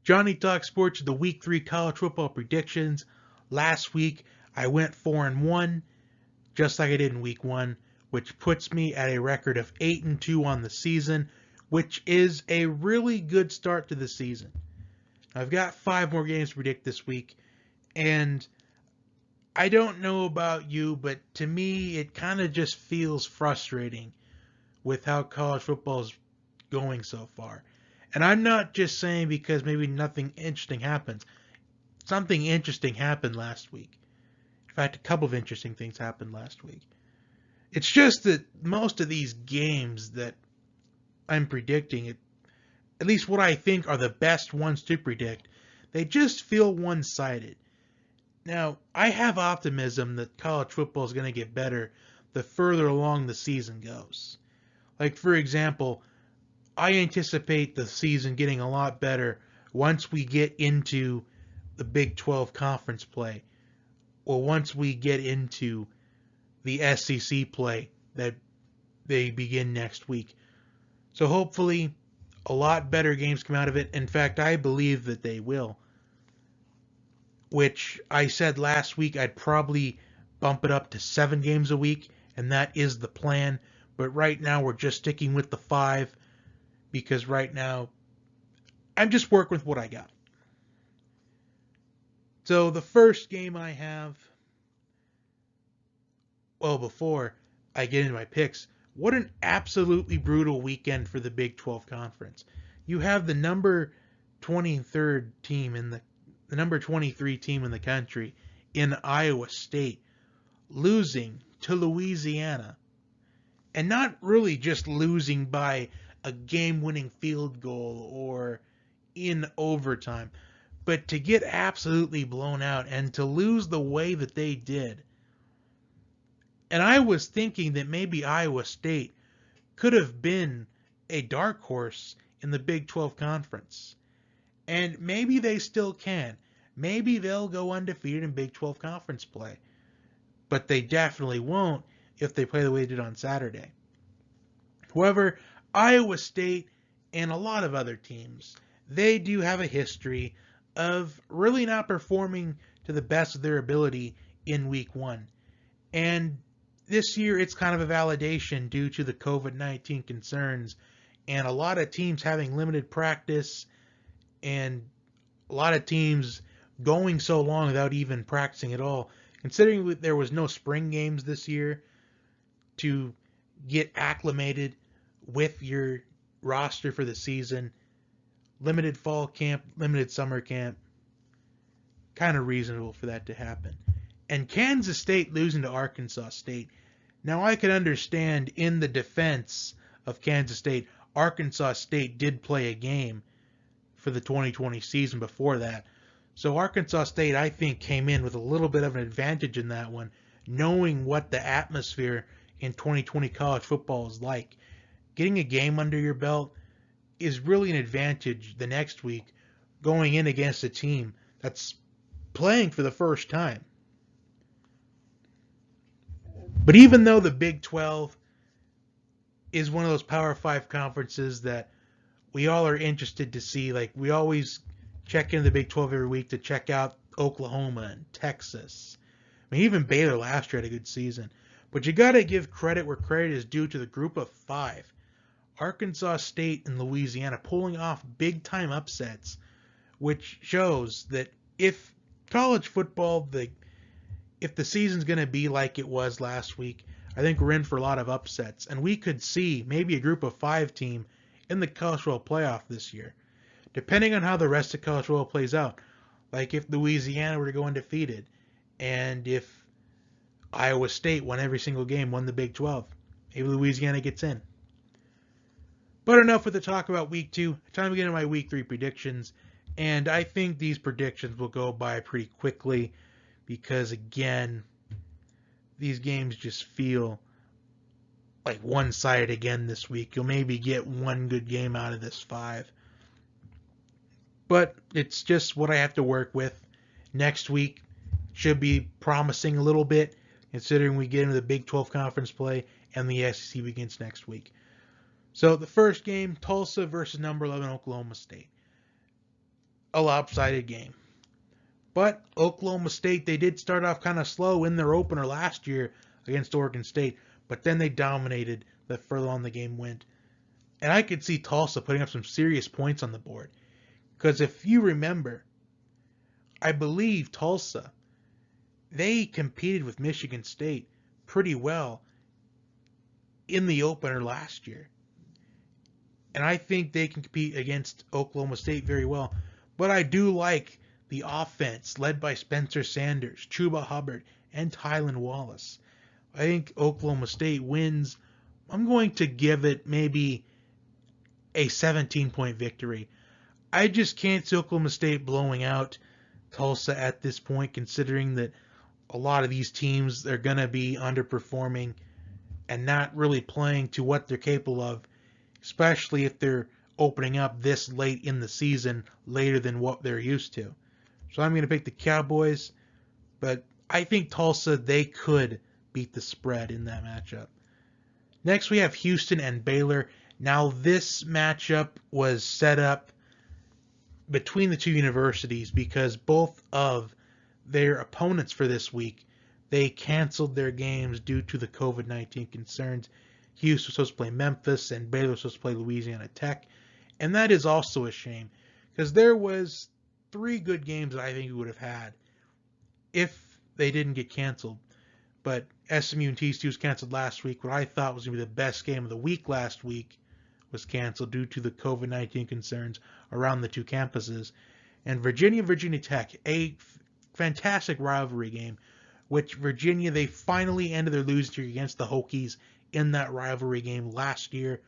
Johnny Talk Sports, the Week 3 college football predictions. Last week, I went 4-1, just like I did in Week 1, which puts me at a record of 8-2 on the season, which is a really good start to the season. I've got 5 more games to predict this week, and I don't know about you, but to me, it kind of just feels frustrating with how college football is going so far. And I'm not just saying because maybe nothing interesting happens. Something interesting happened last week. In fact, a couple of interesting things happened last week. It's just that most of these games that I'm predicting, at least what I think are the best ones to predict, they just feel one-sided. Now, I have optimism that college football is going to get better the further along the season goes. Like, for example, I anticipate the season getting a lot better once we get into the Big 12 conference play, or once we get into the SEC play that they begin next week. So hopefully a lot better games come out of it. In fact, I believe that they will, which I said last week I'd probably bump it up to 7 games a week, and that is the plan. But right now we're just sticking with the 5, because right now I'm just working with what I got. So the first game I have, well, before I get into my picks, what an absolutely brutal weekend for the Big 12 Conference. You have the number 23rd team in the number 23 team in the country in Iowa State losing to Louisiana, and not really just losing by a game-winning field goal or in overtime, but to get absolutely blown out and to lose the way that they did. And I was thinking that maybe Iowa State could have been a dark horse in the Big 12 Conference. And maybe they still can. Maybe they'll go undefeated in Big 12 Conference play. But they definitely won't if they play the way they did on Saturday. However, Iowa State and a lot of other teams, they do have a history of really not performing to the best of their ability in Week 1. And this year, it's kind of a validation due to the COVID-19 concerns and a lot of teams having limited practice and a lot of teams going so long without even practicing at all. Considering there was no spring games this year to get acclimated with your roster for the season, limited fall camp, limited summer camp, kind of reasonable for that to happen. And Kansas State losing to Arkansas State. Now, I can understand in the defense of Kansas State, Arkansas State did play a game for the 2020 season before that. So Arkansas State, I think, came in with a little bit of an advantage in that one, knowing what the atmosphere in 2020 college football is like. Getting a game under your belt is really an advantage the next week going in against a team that's playing for the first time. But even though the Big 12 is one of those Power 5 conferences that we all are interested to see, like we always check into the Big 12 every week to check out Oklahoma and Texas. I mean, even Baylor last year had a good season. But you got to give credit where credit is due to the group of 5. Arkansas State and Louisiana pulling off big-time upsets, which shows that if college football, if the season's going to be like it was last week, I think we're in for a lot of upsets. And we could see maybe a group of 5 team in the college football playoff this year, depending on how the rest of college football plays out. Like if Louisiana were to go undefeated, and if Iowa State won every single game, won the Big 12, maybe Louisiana gets in. But enough with the talk about Week 2. Time to get into my Week 3 predictions. And I think these predictions will go by pretty quickly because, again, these games just feel like one-sided again this week. You'll maybe get one good game out of this 5. But it's just what I have to work with. Next week should be promising a little bit, considering we get into the Big 12 conference play and the SEC begins next week. So the first game, Tulsa versus number 11 Oklahoma State. a lopsided game. But Oklahoma State, they did start off kind of slow in their opener last year against Oregon State, but then they dominated the further on the game went. And I could see Tulsa putting up some serious points on the board. Because if you remember, I believe Tulsa, they competed with Michigan State pretty well in the opener last year. And I think they can compete against Oklahoma State very well. But I do like the offense led by Spencer Sanders, Chuba Hubbard, and Tylan Wallace. I think Oklahoma State wins. I'm going to give it maybe a 17-point victory. I just can't see Oklahoma State blowing out Tulsa at this point, considering that a lot of these teams are going to be underperforming and not really playing to what they're capable of, especially if they're opening up this late in the season, later than what they're used to. So I'm going to pick the Cowboys, but I think Tulsa, they could beat the spread in that matchup. Next, we have Houston and Baylor. Now, this matchup was set up between the two universities because both of their opponents for this week, they canceled their games due to the COVID-19 concerns. Houston was supposed to play Memphis and Baylor was supposed to play Louisiana Tech. And that is also a shame because there was 3 good games that I think we would have had if they didn't get canceled. But SMU and TCU was canceled last week. What I thought was going to be the best game of the week last week was canceled due to the COVID-19 concerns around the two campuses. And Virginia Tech, a fantastic rivalry game, which Virginia, they finally ended their losing streak against the Hokies in that rivalry game last year.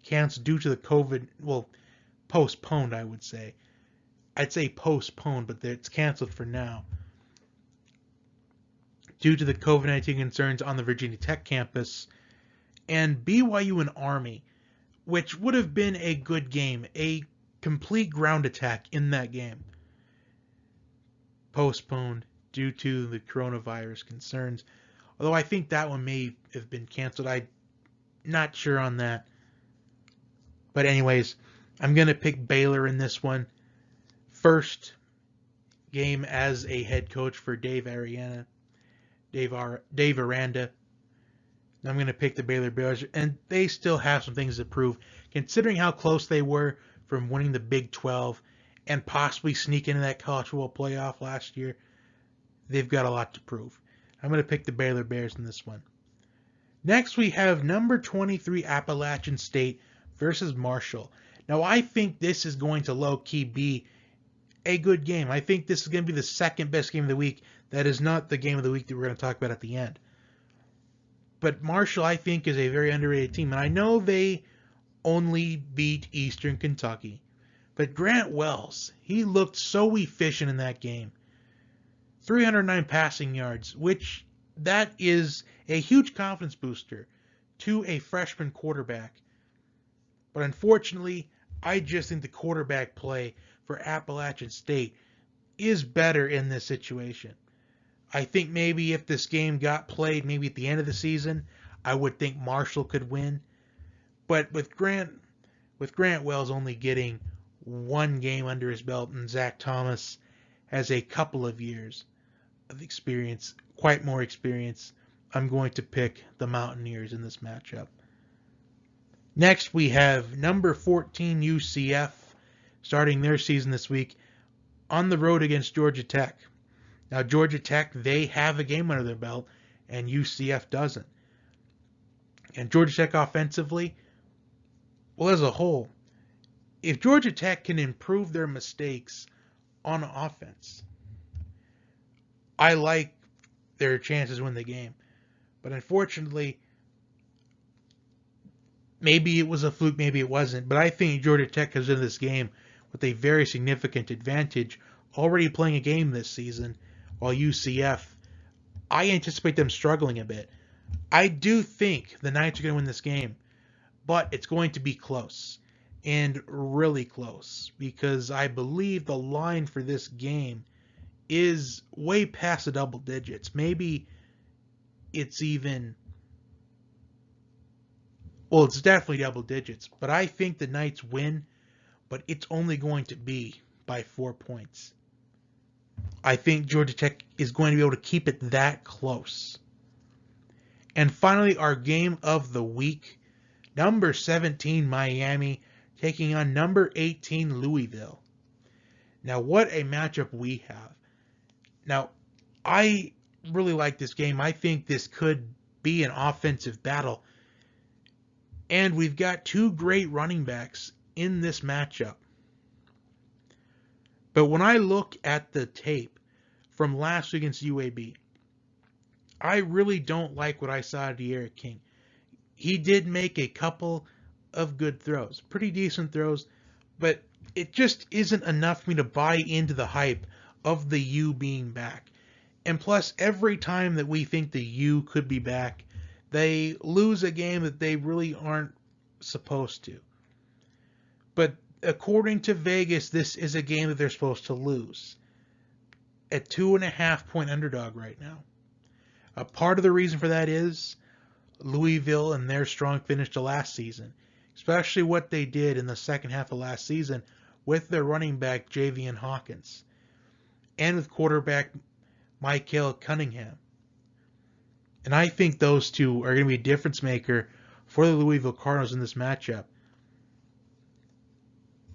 Canceled due to the COVID, well, postponed, I would say. I'd say postponed, but it's canceled for now. Due to the COVID-19 concerns on the Virginia Tech campus. And BYU and Army, which would have been a good game, a complete ground attack in that game. Postponed due to the coronavirus concerns. Although I think that one may have been canceled. I'm not sure on that. But anyways, I'm going to pick Baylor in this one. First game as a head coach for Dave Aranda. I'm going to pick the Baylor Bears, and they still have some things to prove. Considering how close they were from winning the Big 12 and possibly sneak into that college football playoff last year, they've got a lot to prove. I'm going to pick the Baylor Bears in this one. Next, we have number 23 Appalachian State versus Marshall. Now, I think this is going to low-key be a good game. I think this is going to be the second best game of the week. That is not the game of the week that we're going to talk about at the end. But Marshall, I think, is a very underrated team. And I know they only beat Eastern Kentucky. But Grant Wells, he looked so efficient in that game. 309 passing yards, which that is a huge confidence booster to a freshman quarterback. But unfortunately, I just think the quarterback play for Appalachian State is better in this situation. I think maybe if this game got played maybe at the end of the season, I would think Marshall could win. But with Grant Wells only getting one game under his belt and Zach Thomas has a couple of years of experience, quite more experience, I'm going to pick the Mountaineers in this matchup. Next, we have number 14 UCF starting their season this week on the road against Georgia Tech. Now, Georgia Tech, they have a game under their belt, and UCF doesn't. And Georgia Tech offensively, well, as a whole, if Georgia Tech can improve their mistakes on offense, I like their chances to win the game. But unfortunately, maybe it was a fluke, maybe it wasn't. But I think Georgia Tech comes into this game with a very significant advantage, already playing a game this season, while UCF, I anticipate them struggling a bit. I do think the Knights are going to win this game, but it's going to be close, and really close, because I believe the line for this game is way past the double digits. Maybe it's even, well, it's definitely double digits, but I think the Knights win, but it's only going to be by 4 points. I think Georgia Tech is going to be able to keep it that close. And finally, our game of the week, number 17 Miami taking on number 18 Louisville. Now, what a matchup we have. Now, I really like this game. I think this could be an offensive battle. And we've got two great running backs in this matchup. But when I look at the tape from last week against UAB, I really don't like what I saw of De'Aaron King. He did make a couple of good throws, pretty decent throws, but it just isn't enough for me to buy into the hype of the U being back. And plus, every time that we think the U could be back, they lose a game that they really aren't supposed to. But according to Vegas, this is a game that they're supposed to lose. A 2.5-point underdog right now. A part of the reason for that is Louisville and their strong finish to last season, especially what they did in the second half of last season with their running back Javian Hawkins and with quarterback Michael Cunningham. And I think those two are going to be a difference maker for the Louisville Cardinals in this matchup.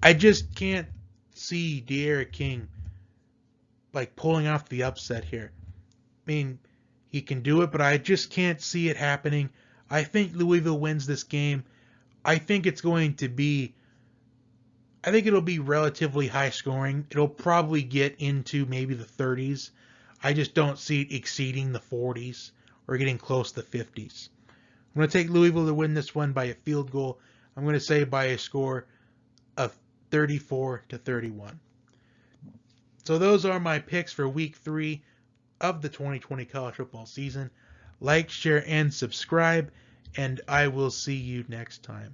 I just can't see De'Aaron King pulling off the upset here. I mean, he can do it, but I just can't see it happening. I think Louisville wins this game. I think it'll be relatively high scoring. It'll probably get into maybe the 30s. I just don't see it exceeding the 40s or getting close to the 50s. I'm going to take Louisville to win this one by a field goal. I'm going to say by a score of 34-31. So those are my picks for week 3 of the 2020 college football season. Like, share, and subscribe, and I will see you next time.